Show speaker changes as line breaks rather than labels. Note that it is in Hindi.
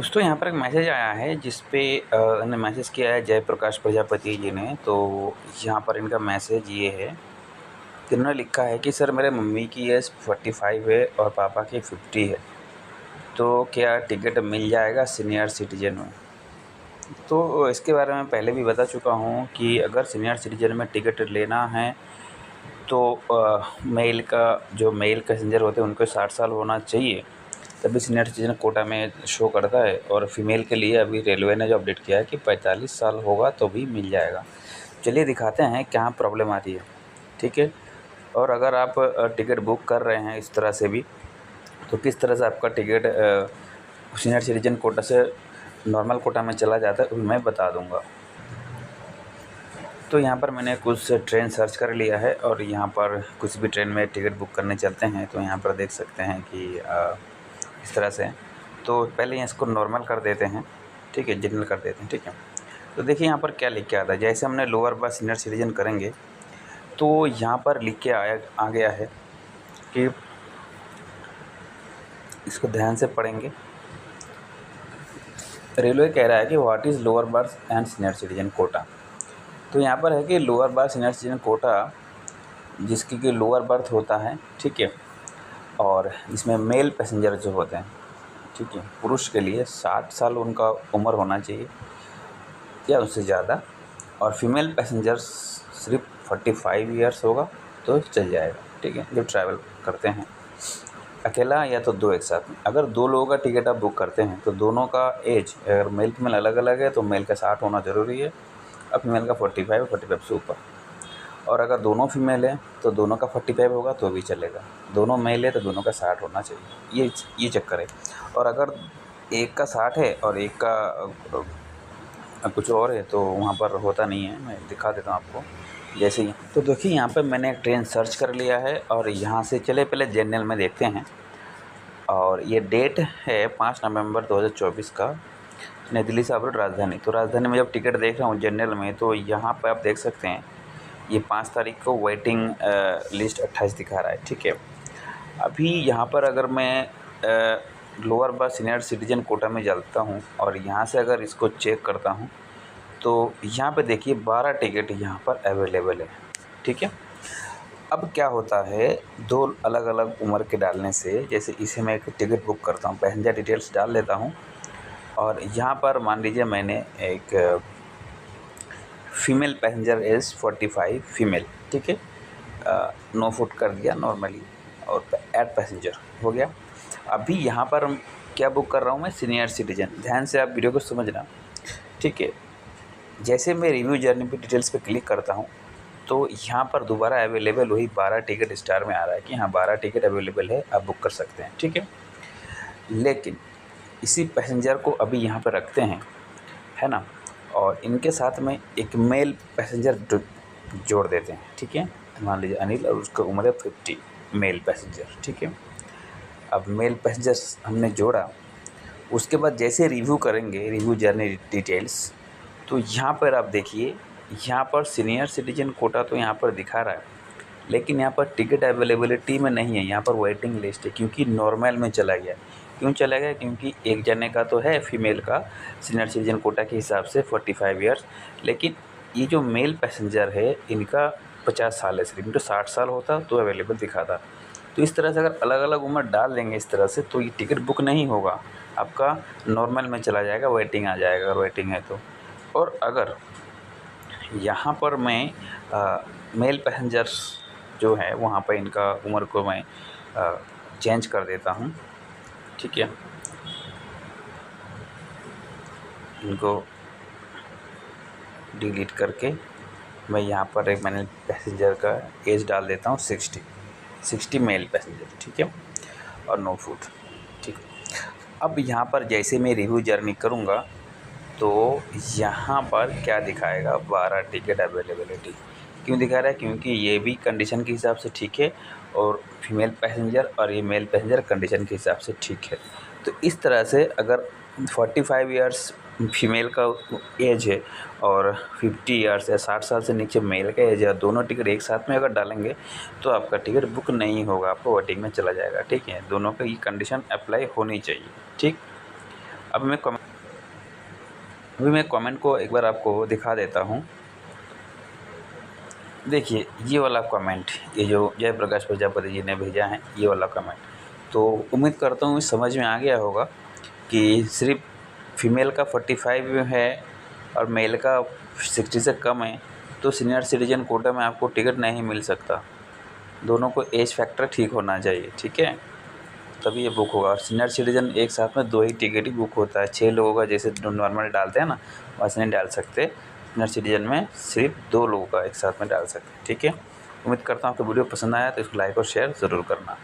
दोस्तों यहाँ पर एक मैसेज आया है जिस पे इन्होंने मैसेज किया है जयप्रकाश प्रजापति जी ने। तो यहाँ पर इनका मैसेज ये है कि इन्होंने लिखा है कि सर मेरे मम्मी की एज 45 है और पापा की 50 है, तो क्या टिकट मिल जाएगा सीनियर सिटीजन में। तो इसके बारे में पहले भी बता चुका हूँ कि अगर सीनियर सिटीजन में टिकट लेना है तो मेल पैसेंजर होते हैं उनको 60 साल होना चाहिए, तभी सीनियर सिटीजन कोटा में शो करता है। और फीमेल के लिए अभी रेलवे ने जो अपडेट किया है कि 45 साल होगा तो भी मिल जाएगा। चलिए दिखाते हैं क्या प्रॉब्लम आती है, ठीक है। और अगर आप टिकट बुक कर रहे हैं इस तरह से भी, तो किस तरह से आपका टिकट सीनियर सिटीजन कोटा से नॉर्मल कोटा में चला जाता है मैं बता दूंगा। तो यहाँ पर मैंने कुछ ट्रेन सर्च कर लिया है और यहाँ पर कुछ भी ट्रेन में टिकट बुक करने चलते हैं तो यहाँ पर देख सकते हैं कि इस तरह से। तो पहले इसको नॉर्मल कर देते हैं, ठीक है, जनरल कर देते हैं, ठीक है। तो देखिए यहाँ पर क्या लिख के आता है। जैसे हमने लोअर बस सीनियर सिटीजन करेंगे तो यहाँ पर लिख के आ गया है कि इसको ध्यान से पढ़ेंगे। रेलवे कह रहा है कि what is lower berth and senior citizen quota. तो यहाँ पर है कि lower berth senior citizen quota जिसकी कि लोअर बर्थ होता है, ठीक है, और इसमें मेल पैसेंजर जो होते हैं, ठीक है, पुरुष के लिए 60 साल उनका उम्र होना चाहिए या उससे ज़्यादा, और फीमेल पैसेंजर्स सिर्फ 45 ईयर्स होगा तो चल जाएगा, ठीक है, जो ट्रैवल करते हैं अकेला या तो दो एक साथ में। अगर दो लोगों का टिकट आप बुक करते हैं तो दोनों का एज अगर मेल फीमेल अलग अलग है तो मेल का 60 होना ज़रूरी है और फीमेल का 45 से ऊपर। और अगर दोनों फीमेल है तो दोनों का 45 होगा तो भी चलेगा, दोनों मेल है तो दोनों का 60 होना चाहिए। ये चक्कर है। और अगर एक का 60 है और एक का कुछ और है तो वहाँ पर होता नहीं है। मैं दिखा देता हूँ आपको जैसे ही। तो देखिए यहाँ पे मैंने एक ट्रेन सर्च कर लिया है और यहाँ से चले पहले जनरल में देखते हैं। और ये डेट है 5 नवंबर 2024 का, नई दिल्ली से अवरोड राजधानी। तो राजधानी में जब टिकट देख रहा हूँ जनरल में तो यहाँ पर आप देख सकते हैं ये 5 तारीख को वेटिंग लिस्ट 28 दिखा रहा है, ठीक है। अभी यहाँ पर अगर मैं lower berth senior citizen quota में जाता हूँ और यहाँ से अगर इसको चेक करता हूँ तो यहाँ पे देखिए 12 टिकट यहाँ पर अवेलेबल है, ठीक है। अब क्या होता है, दो अलग अलग उम्र के डालने से, जैसे इसे मैं एक टिकट बुक करता हूँ, पैसेंजर डिटेल्स डाल लेता हूँ और यहाँ पर मान लीजिए मैंने एक फीमेल पैसेंजर एज 45 फीमेल, ठीक है, 9 फुट कर दिया नॉर्मली और ऐड पैसेंजर हो गया। अभी यहाँ पर क्या बुक कर रहा हूँ मैं, सीनियर सिटीजन। ध्यान से आप वीडियो को समझना, ठीक है। जैसे मैं रिव्यू जर्नी पे डिटेल्स पे क्लिक करता हूँ तो यहाँ पर दोबारा अवेलेबल वही 12 टिकट स्टार में आ रहा है कि हाँ 12 टिकट अवेलेबल है, आप बुक कर सकते हैं, ठीक है। लेकिन इसी पैसेंजर को अभी यहाँ पर रखते हैं, है ना, और इनके साथ में एक मेल पैसेंजर जोड़ देते हैं, ठीक है। मान लीजिए अनिल और उसका उम्र है 50, मेल पैसेंजर, ठीक है। अब मेल पैसेंजर हमने जोड़ा, उसके बाद जैसे रिव्यू करेंगे, रिव्यू जर्नी डिटेल्स, तो यहाँ पर आप देखिए यहाँ पर सीनियर सिटीजन कोटा तो यहाँ पर दिखा रहा है, लेकिन यहाँ पर टिकट अवेलेबिलिटी में नहीं है, यहाँ पर वेटिंग लिस्ट है क्योंकि नॉर्मल में चला गया। क्यों चला गया, क्योंकि एक जने का तो है फीमेल का सीनियर सिटीजन कोटा के हिसाब से 45 ईयर्स, लेकिन ये जो मेल पैसेंजर है इनका 50 साल है सिर्फ, इनको 60 साल होता तो अवेलेबल दिखाता। तो इस तरह से अगर अलग अलग उम्र डाल देंगे इस तरह से तो ये टिकट बुक नहीं होगा, आपका नॉर्मल में चला जाएगा, वेटिंग आ जाएगा अगर वेटिंग है तो। और अगर यहाँ पर मैं मेल पैसेंजर्स जो है वहाँ पर इनका उम्र को मैं चेंज कर देता हूँ, ठीक है। इनको डिलीट करके मैं यहाँ पर एक मैंने पैसेंजर का एज डाल देता हूँ 60 मेल पैसेंजर, ठीक है, और 9 फुट, ठीक है। अब यहाँ पर जैसे मैं रिव्यू जर्नी करूँगा तो यहाँ पर क्या दिखाएगा, 12 टिकट अवेलेबिलिटी। क्यों दिखा रहा है, क्योंकि ये भी कंडीशन के हिसाब से ठीक है और फीमेल पैसेंजर और ये मेल पैसेंजर कंडीशन के हिसाब से ठीक है। तो इस तरह से अगर 45 ईयर्स फीमेल का एज है और 50 ईयर्स या 60 साल से नीचे मेल का एज है, दोनों टिकट एक साथ में अगर डालेंगे तो आपका टिकट बुक नहीं होगा, आपको वेटिंग में चला जाएगा, ठीक है। दोनों का ये कंडीशन अप्लाई होनी चाहिए, ठीक। अभी मैं कमेंट को एक बार आपको दिखा देता हूँ। देखिए ये वाला कमेंट, ये जो जयप्रकाश प्रजापति जी ने भेजा है, ये वाला कमेंट, तो उम्मीद करता हूँ समझ में आ गया होगा कि सिर्फ फीमेल का 45 है और मेल का 60 से कम है तो सीनियर सिटीजन कोटा में आपको टिकट नहीं मिल सकता। दोनों को एज फैक्टर ठीक होना चाहिए, ठीक है, तभी ये बुक होगा। और सीनियर सिटीजन एक साथ में 2 ही टिकट ही बुक होता है। 6 लोगों का जैसे नॉर्मल डालते हैं ना, वैसे नहीं डाल सकते। सीनियर सिटीजन में सिर्फ 2 लोगों का एक साथ में डाल सकते हैं, ठीक है। उम्मीद करता हूँ आपको वीडियो पसंद आया तो इसको लाइक और शेयर ज़रूर करना।